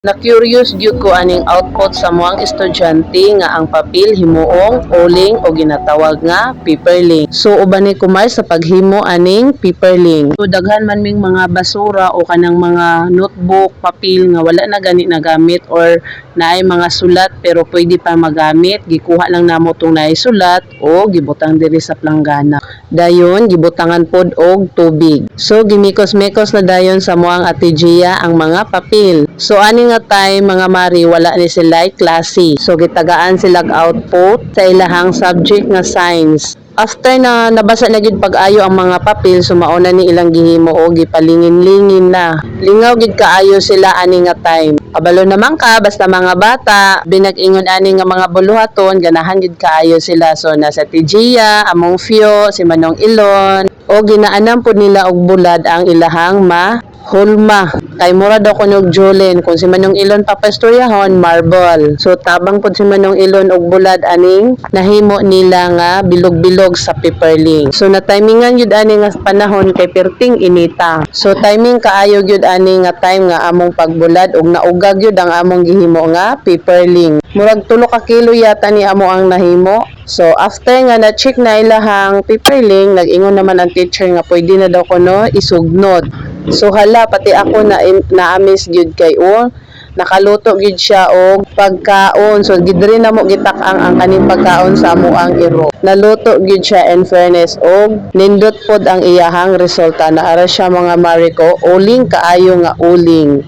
Na-curious gyud ko aning output sa muang estudyante nga ang papel himuong uling o ginatawag nga paperling. So uban ni kumay sa paghimo aning paperling. So daghan man ming mga basura o kanang mga notebook, papel nga wala na gani nagamit or naay mga sulat pero pwede pa magamit, gikuha lang namo tong naay sulat o gibutang diri sa planggana. Dayon gibutangan pod og tubig. So gimikos-mikos na dayon sa muang Ate Gia ang mga papel. So ani nga time mga mari wala ni sila klase. So gitagaan sila output sa ilahang subject nga science. After na nabasa na gid pag-ayo ang mga papel, sumauna ni ilang gihimo o gipalingin-lingin na. Lingaw gid kaayo sila ani nga time. Kabalo naman ka basta mga bata, binag-ingon ani nga mga buluhaton, ganahan gid kaayo sila. So nasa Tigia, among Fio, si Manong Ilon, o ginaanan po nila og bulad ang ilahang hulma. Kay mura daw kunog Jolene, kung si Manong Ilon papastoryahon, marble. So tabang pod si Manong Ilon og bulad aning nahimo nila nga bilog-bilog sa paperling. So na timingan gyud ani nga panahon kay perting inita. So timing kaayo gyud ani nga time nga among pagbulad og naugag gyud ang among gihimo nga paperling. Murag 3 ka kilo yata ni amo ang nahimo. So after nga na-check na ilahang paperling, nag-ingon naman ang teacher nga pwede na daw kuno isugnod. So hala pati ako na-amaze gyud kay nakaluto gyud siya og pagkaon. So gidri na mo gitak-ang ang kaning pagkaon sa amo ang iro. Naluto gyud siya in fairness og nindot pod ang iyahang resulta. Naara siya mga mariko, uling kaayo nga uling.